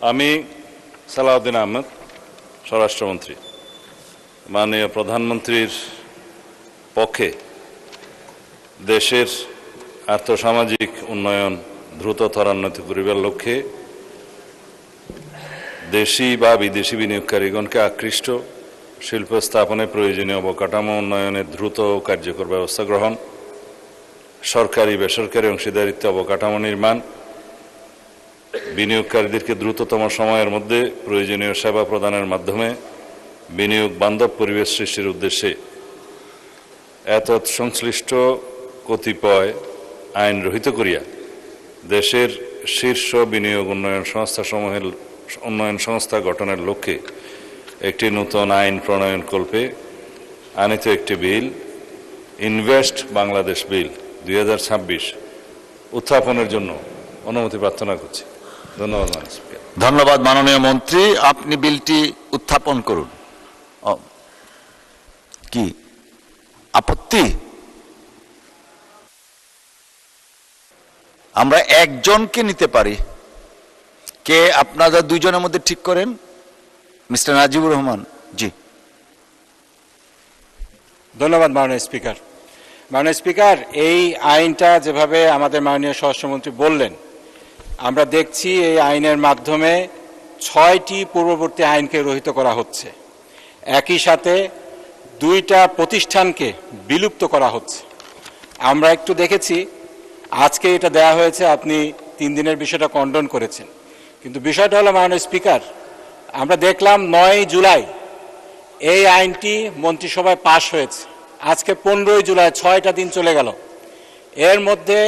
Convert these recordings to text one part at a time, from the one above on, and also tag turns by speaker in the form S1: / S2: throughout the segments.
S1: আমি সালাউদ্দিন আহমেদ, স্বরাষ্ট্রমন্ত্রী, মাননীয় প্রধানমন্ত্রীর পক্ষে দেশের আর্থসামাজিক উন্নয়ন দ্রুত ত্বরান্বিত করিবার লক্ষ্যে দেশি বা বিদেশি বিনিয়োগকারীগণকে আকৃষ্ট শিল্প স্থাপনে প্রয়োজনীয় অবকাঠামো উন্নয়নের দ্রুত ও কার্যকর ব্যবস্থা গ্রহণ, সরকারি বেসরকারি অংশীদারিত্বে অবকাঠামো নির্মাণ, বিনিয়োগকারীদেরকে দ্রুততম সময়ের মধ্যে প্রয়োজনীয় সেবা প্রদানের মাধ্যমে বিনিয়োগ বান্ধব পরিবেশ সৃষ্টির উদ্দেশ্যে এতৎ সংশ্লিষ্ট কতিপয় আইন রহিত করিয়া দেশের শীর্ষ বিনিয়োগ উন্নয়ন সংস্থা গঠনের লক্ষ্যে একটি নতুন আইন প্রণয়নকল্পে আনিত একটি বিল, ইনভেস্ট বাংলাদেশ বিল 2026 উত্থাপনের জন্য অনুমতি প্রার্থনা করছি। ধন্যবাদ মাননীয় স্পিকার।
S2: ধন্যবাদ মাননীয় মন্ত্রী, আপনি বিলটি উত্থাপন করুন। কি আপত্তি? আমরা একজনকে নিতে পারি। কে আপনারা দুইজনের মধ্যে ঠিক করেন? মিস্টার নাজিবুর রহমান। জি,
S3: ধন্যবাদ মাননীয় স্পিকার। মাননীয় স্পিকার, এই আইনটা যেভাবে আমাদের মাননীয় স্বরাষ্ট্রমন্ত্রী বললেন, আমরা দেখছি এই আইনের মাধ্যমে 6টি পূর্ববর্তী আইনকে রহিত করা হচ্ছে, একই সাথে 2টা প্রতিষ্ঠানকে বিলুপ্ত করা হচ্ছে। আমরা একটু দেখেছি, আজকে এটা দেয়া হয়েছে, আপনি 3 দিনের বিষয়টা কন্ডন করেছেন, কিন্তু বিষয়টা হলো মাননীয় স্পিকার, আমরা দেখলাম 9 জুলাই এই আইনটি মন্ত্রিসভায় পাশ হয়েছে। আজকে 15 জুলাই, 6টা দিন চলে গেল। এর মধ্যে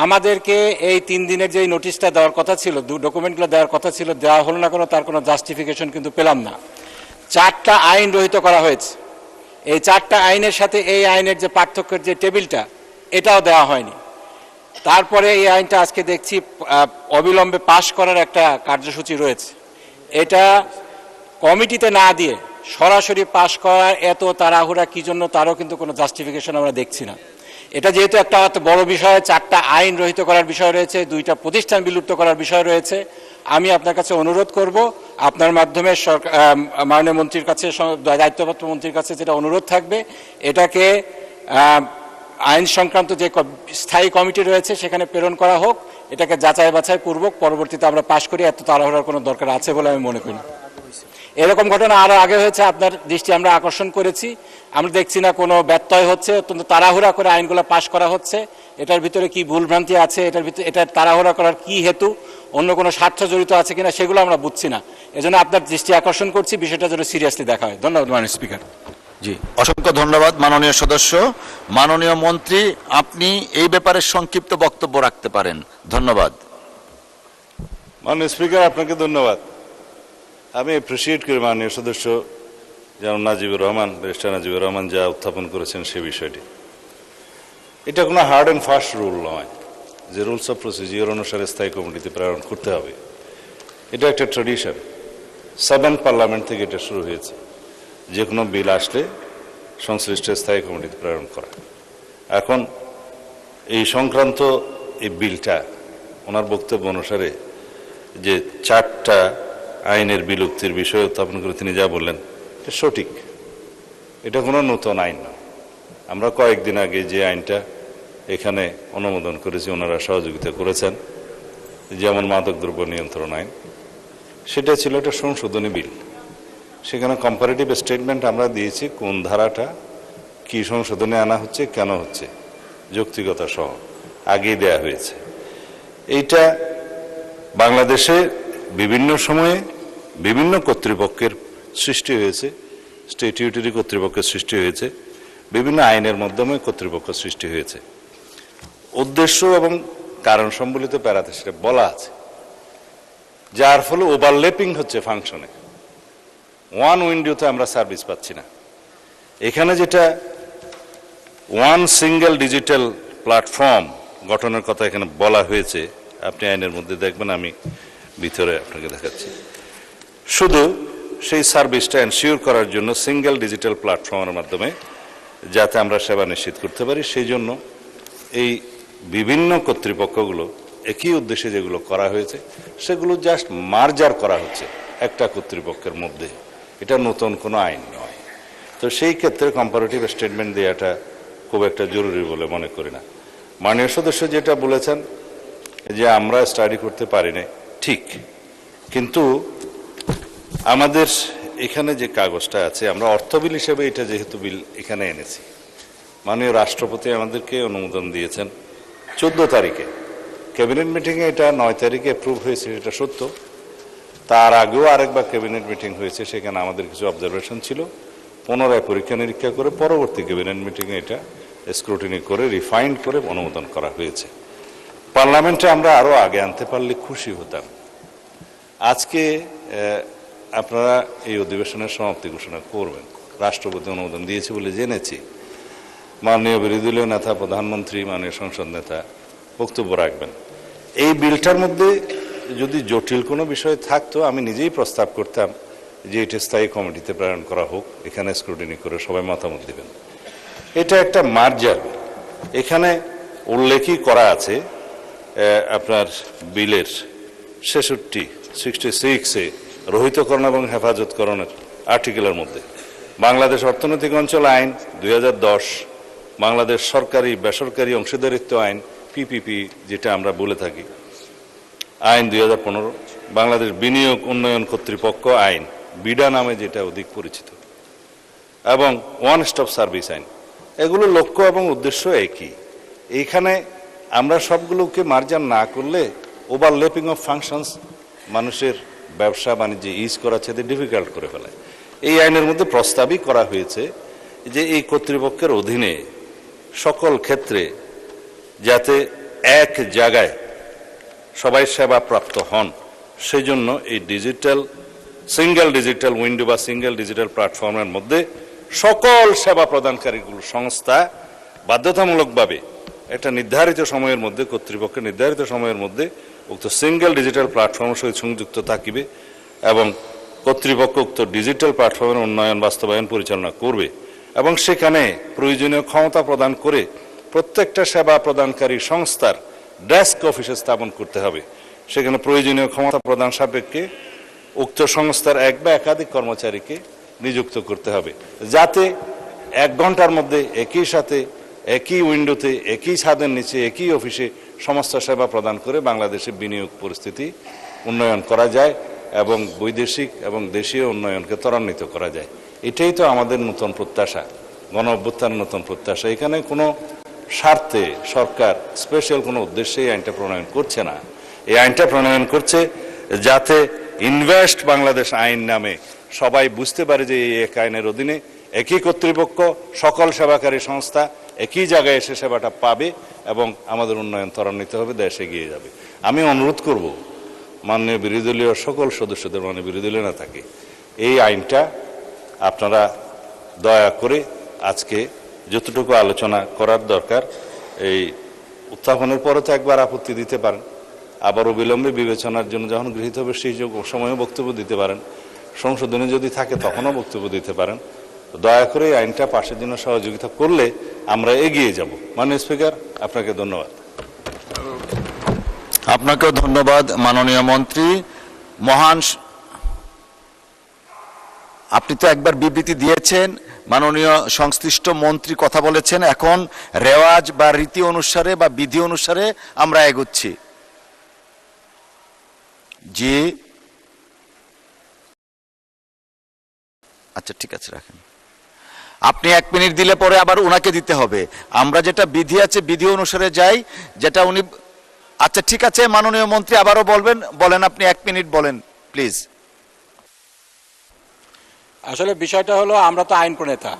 S3: আমাদেরকে এই 3 দিনের যে নোটিশটা দেওয়ার কথা ছিল, ডকুমেন্টগুলো দেওয়ার কথা ছিল, দেওয়া হলো না, কোনো তার কোনো জাস্টিফিকেশন কিন্তু পেলাম না। 4টা আইন রহিত করা হয়েছে। এই 4টা আইনের সাথে এই আইনের যে পার্থক্যের যে টেবিলটা, এটাও দেওয়া হয়নি। তারপরে এই আইনটা আজকে দেখছি অবিলম্বে পাশ করার একটা কার্যসূচি রয়েছে। এটা কমিটিতে না দিয়ে সরাসরি পাশ করার এত তাড়াহুড়া কি জন্য, তারও কিন্তু কোনো জাস্টিফিকেশন আমরা দেখছি না। এটা যেহেতু একটা বড় বিষয়, 4টা আইন রহিত করার বিষয় রয়েছে, 2টা প্রতিষ্ঠান বিলুপ্ত করার বিষয় রয়েছে, আমি আপনার কাছে অনুরোধ করব, আপনার মাধ্যমে মাননীয় মন্ত্রীর কাছে, দায়িত্বপ্রাপ্ত মন্ত্রীর কাছে যেটা অনুরোধ থাকবে, এটাকে আইন সংক্রান্ত যে স্থায়ী কমিটি রয়েছে সেখানে প্রেরণ করা হোক, এটাকে যাচাই বাছাই পূর্বক পরবর্তীতে আমরা পাশ করি। এত তাড়াহুড়ার কোনো দরকার আছে বলে আমি মনে করি না। এরকম ঘটনা আরও আগে হয়েছে, আপনার দৃষ্টি আমরা আকর্ষণ করেছি। আমরা দেখছি না কোনো ব্যত্যয় হচ্ছে, অত্যন্ত তাড়াহুড়া করে আইনগুলো পাশ করা হচ্ছে। এটার ভিতরে কি ভুলভ্রান্তি আছে, এটার তাড়াহুড়া করার কি হেতু, অন্য কোনো স্বার্থ জড়িত আছে কিনা, সেগুলো আমরা বুঝছি না। এজন্য আপনার দৃষ্টি আকর্ষণ করছি, বিষয়টা যেন সিরিয়াসলি দেখা হয়। ধন্যবাদ মাননীয় স্পিকার।
S2: জি, অসংখ্য ধন্যবাদ মাননীয় সদস্য। মাননীয় মন্ত্রী, আপনি এই ব্যাপারে সংক্ষিপ্ত বক্তব্য রাখতে পারেন। ধন্যবাদ।
S1: মাননীয় স্পিকার, আপনাকে ধন্যবাদ। আমি অ্যাপ্রিসিয়েট করি মাননীয় সদস্য যেমন ব্যারিস্টার নাজিবুর রহমান যা উত্থাপন করেছেন সে বিষয়টি। এটা কোনো হার্ড অ্যান্ড ফাস্ট রুল নয় যে রুলস অফ প্রসিজিওর অনুসারে স্থায়ী কমিটিতে প্রেরণ করতে হবে। এটা একটা ট্র্যাডিশন, 7th পার্লামেন্ট থেকে এটা শুরু হয়েছে, যে কোনো বিল আসলে সংশ্লিষ্ট স্থায়ী কমিটিতে প্রেরণ করা। এখন এই সংক্রান্ত এই বিলটা ওনার বক্তব্য অনুসারে যে 4টা আইনের বিলুপ্তির বিষয় উত্থাপন করে তিনি যা বললেন এটা সঠিক। এটা কোনো নতুন আইন না। আমরা কয়েকদিন আগে যে আইনটা এখানে অনুমোদন করেছি, ওনারা সহযোগিতা করেছেন, যেমন মাদকদ্রব্য নিয়ন্ত্রণ আইন, সেটা ছিল একটা সংশোধনী বিল। সেখানে কম্পারেটিভ স্টেটমেন্ট আমরা দিয়েছি, কোন ধারাটা কি সংশোধনে আনা হচ্ছে, কেন হচ্ছে, যৌক্তিকতা সহ আগেই দেয়া হয়েছে। এইটা বাংলাদেশে বিভিন্ন সময়ে বিভিন্ন কর্তৃপক্ষের সৃষ্টি হয়েছে, স্ট্যাটিউটরি কর্তৃপক্ষের সৃষ্টি হয়েছে, বিভিন্ন আইনের মাধ্যমে কর্তৃপক্ষ সৃষ্টি হয়েছে। উদ্দেশ্য এবং কারণ সম্বলিত প্যারাতে সেটা বলা আছে, যার ফলে ওভারল্যাপিং হচ্ছে ফাংশনে। ওয়ান উইন্ডোতে আমরা সার্ভিস পাচ্ছি না। এখানে যেটা ওয়ান সিঙ্গেল ডিজিটাল প্ল্যাটফর্ম গঠনের কথা এখানে বলা হয়েছে, আপনি আইনের মধ্যে দেখবেন, আমি ভিতরে আপনাকে দেখাচ্ছি। শুধু সেই সার্ভিসটা এনশিওর করার জন্য সিঙ্গেল ডিজিটাল প্ল্যাটফর্মের মাধ্যমে যাতে আমরা সেবা নিশ্চিত করতে পারি, সেই জন্য এই বিভিন্ন কর্তৃপক্ষগুলো একই উদ্দেশ্যে যেগুলো করা হয়েছে সেগুলো জাস্ট মার্জার করা হচ্ছে একটা কর্তৃপক্ষের মধ্যে, এটা নতুন কোনো আইন নয়। তো সেই ক্ষেত্রে কম্পারেটিভ স্টেটমেন্ট দেওয়াটা খুব একটা জরুরি বলে মনে করি না। মাননীয় সদস্য যেটা বলেছেন যে আমরা স্টাডি করতে পারি না, ঠিক, কিন্তু আমাদের এখানে যে কাগজটা আছে, আমরা অর্থ বিল হিসেবে এটা যেহেতু বিল এখানে এনেছি, মাননীয় রাষ্ট্রপতি আমাদেরকে অনুমোদন দিয়েছেন 14 তারিখে, ক্যাবিনেট মিটিংয়ে এটা 9 তারিখে অ্যাপ্রুভ হয়েছে, এটা সত্য। তার আগেও আরেকবার ক্যাবিনেট মিটিং হয়েছে, সেখানে আমাদের কিছু অবজারভেশন ছিল, পুনরায় পরীক্ষা নিরীক্ষা করে পরবর্তী ক্যাবিনেট মিটিংয়ে এটা স্ক্রুটিনি করে রিফাইন্ড করে অনুমোদন করা হয়েছে। পার্লামেন্টে আমরা আরও আগে আনতে পারলে খুশি হতাম। আজকে আপনারা এই অধিবেশনের সমাপ্তি ঘোষণা করবেন, রাষ্ট্রপতি অনুমোদন দিয়েছে বলে জেনেছি। মাননীয় বিরোধী দলীয় নেতা, প্রধানমন্ত্রী, মাননীয় সংসদ নেতা বক্তব্য রাখবেন। এই বিলটার মধ্যে যদি জটিল কোনো বিষয় থাকতো আমি নিজেই প্রস্তাব করতাম যে এটি স্থায়ী কমিটিতে প্রেরণ করা হোক, এখানে স্ক্রুটিনি করে সবাই মতামত দেবেন। এটা একটা মার্জার, এখানে উল্লেখই করা আছে আপনার বিলের 66 রহিতকরণ এবং হেফাজতকরণের আর্টিকেলের মধ্যে বাংলাদেশ অর্থনৈতিক অঞ্চল আইন 2010, বাংলাদেশ সরকারি বেসরকারি অংশীদারিত্ব আইন পিপিপি যেটা আমরা বলে থাকি আইন 2015, বাংলাদেশ বিনিয়োগ উন্নয়ন কর্তৃপক্ষ আইন বিডা নামে যেটা অধিক পরিচিত, এবং ওয়ান স্টপ সার্ভিস আইন, এগুলো লক্ষ্য এবং উদ্দেশ্য একই। এইখানে আমরা সবগুলোকে মার্জার না করলে ওভারল্যাপিং অফ ফাংশনস মানুষের ব্যবসা বাণিজ্যে ইজ করা চেয়ে ডিফিকাল্ট করে ফেলায়। এই আইনের মধ্যে প্রস্তাবই করা হয়েছে যে এই কর্তৃপক্ষের অধীনে সকল ক্ষেত্রে যাতে এক জায়গায় সবাই সেবা প্রাপ্ত হন, সেই জন্য এই সিঙ্গেল ডিজিটাল উইন্ডো বা সিঙ্গেল ডিজিটাল প্ল্যাটফর্মের মধ্যে সকল সেবা প্রদানকারীগুলো সংস্থা বাধ্যতামূলকভাবে একটা নির্ধারিত সময়ের মধ্যে, কর্তৃপক্ষের নির্ধারিত সময়ের মধ্যে উক্ত সিঙ্গেল ডিজিটাল প্ল্যাটফর্মের সহিত সংযুক্ত থাকিবে এবং কর্তৃপক্ষ উক্ত ডিজিটাল প্ল্যাটফর্মের উন্নয়ন বাস্তবায়ন পরিচালনা করবে এবং সেখানে প্রয়োজনীয় ক্ষমতা প্রদান করে প্রত্যেকটা সেবা প্রদানকারী সংস্থার ডেস্ক অফিসে স্থাপন করতে হবে। সেখানে প্রয়োজনীয় ক্ষমতা প্রদান সাপেক্ষে উক্ত সংস্থার এক বা একাধিক কর্মচারীকে নিযুক্ত করতে হবে, যাতে 1 ঘন্টার মধ্যে একই সাথে একই উইন্ডোতে একই ছাদের নিচে একই অফিসে সমস্ত সেবা প্রদান করে বাংলাদেশের বিনিয়োগ পরিস্থিতি উন্নয়ন করা যায় এবং বৈদেশিক এবং দেশীয় উন্নয়নকে ত্বরান্বিত করা যায়। এটাই তো আমাদের নতুন প্রত্যাশা, গণ অভ্যুত্থানের নতুন প্রত্যাশা। এখানে কোনো স্বার্থে সরকার স্পেশাল কোনো উদ্দেশ্যে এই আইনটা প্রণয়ন করছে না। এই আইনটা প্রণয়ন করছে যাতে ইনভেস্ট বাংলাদেশ আইন নামে সবাই বুঝতে পারে যে এই এক আইনের অধীনে একই কর্তৃপক্ষ সকল সেবাকারী সংস্থা একই জায়গায় এসে সেবাটা পাবে এবং আমাদের উন্নয়ন ত্বরান্বিত হবে, দেশ এগিয়ে যাবে। আমি অনুরোধ করব মাননীয় বিরোধী দলীয় সকল সদস্যদের, মাননীয় বিরোধী দলীয় নেতাকে, এই আইনটা আপনারা দয়া করে আজকে যতটুকু আলোচনা করার দরকার, এই উত্থাপনের পরে তো একবার আপত্তি দিতে পারেন, আবার অবিলম্বে বিবেচনার জন্য যখন গৃহীত হবে সেই সময়ও বক্তব্য দিতে পারেন, সংশোধনে যদি থাকে তখনও বক্তব্য দিতে পারেন। দয়া করে এই আইনটা পাশের জন্য সহযোগিতা করলে আমরা এগিয়ে যাব। মাননীয় স্পিকার, আপনাকে ধন্যবাদ।
S2: আপনাকেও ধন্যবাদ মাননীয় মন্ত্রী। আপনি তো একবার বিবৃতি দিয়েছেন, মাননীয় সংশ্লিষ্ট মন্ত্রী কথা বলেছেন, এখন রেওয়াজ বা রীতি অনুসারে বা বিধি অনুসারে আমরা এগোচ্ছি। জি, আচ্ছা ঠিক আছে, রাখেন। আপনি 1 মিনিট দিলে পরে আবার ওনাকে দিতে হবে। আমরা যেটা বিধি আছে বিধি অনুসারে যাই, যেটা উনি, আচ্ছা ঠিক আছে মাননীয় মন্ত্রী আবারও বলেন, আপনি 1 মিনিট বলেন প্লিজ।
S3: আসলে বিষয়টা হলো, আমরা তো আইন প্রণেতা,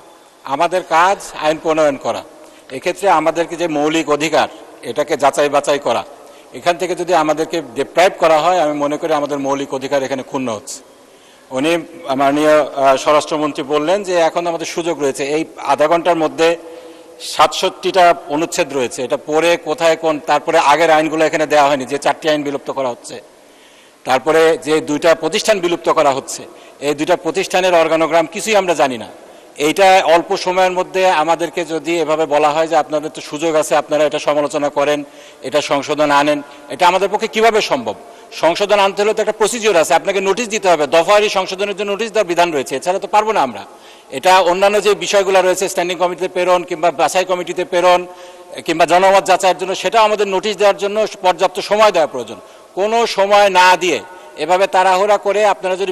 S3: আমাদের কাজ আইন প্রণয়ন করা। এক্ষেত্রে আমাদেরকে যে মৌলিক অধিকার, এটাকে যাচাই বাছাই করা, এখান থেকে যদি আমাদেরকে ডিপ্রাইভ করা হয়, আমি মনে করি আমাদের মৌলিক অধিকার এখানে ক্ষুণ্ণ হচ্ছে। উনি মাননীয় স্বরাষ্ট্রমন্ত্রী বললেন যে এখন আমাদের সুযোগ রয়েছে, এই আধা ঘন্টার মধ্যে 67টা অনুচ্ছেদ রয়েছে, এটা পরে কোথায় কোন, তারপরে আগের আইনগুলো এখানে দেওয়া হয়নি, যে 4টি আইন বিলুপ্ত করা হচ্ছে, তারপরে যে 2টা প্রতিষ্ঠান বিলুপ্ত করা হচ্ছে, এই 2টা প্রতিষ্ঠানের অর্গানোগ্রাম কিছুই আমরা জানি না। এইটা অল্প সময়ের মধ্যে আমাদেরকে যদি এভাবে বলা হয় যে আপনাদের তো সুযোগ আছে, আপনারা এটা সমালোচনা করেন, এটা সংশোধন আনেন, এটা আমাদের পক্ষে কিভাবে সম্ভব? সংশোধন আনতে হলে তো একটা প্রসিজিওর আছে, আপনাকে নোটিশ দিতে হবে, দফাওয়ারি সংশোধনের জন্য নোটিশ দেওয়ার বিধান রয়েছে, এছাড়া তো পারবো না আমরা। এটা অন্যান্য যে বিষয়গুলো রয়েছে, স্ট্যান্ডিং কমিটিতে প্রেরণ কিংবা বাছাই কমিটিতে প্রেরণ কিংবা জনমত যাচাইয়ের জন্য, সেটা আমাদের নোটিশ দেওয়ার জন্য পর্যাপ্ত সময় দেওয়া প্রয়োজন। কোনো সময় না দিয়ে এভাবে তাড়াহুড়া করে আপনারা যদি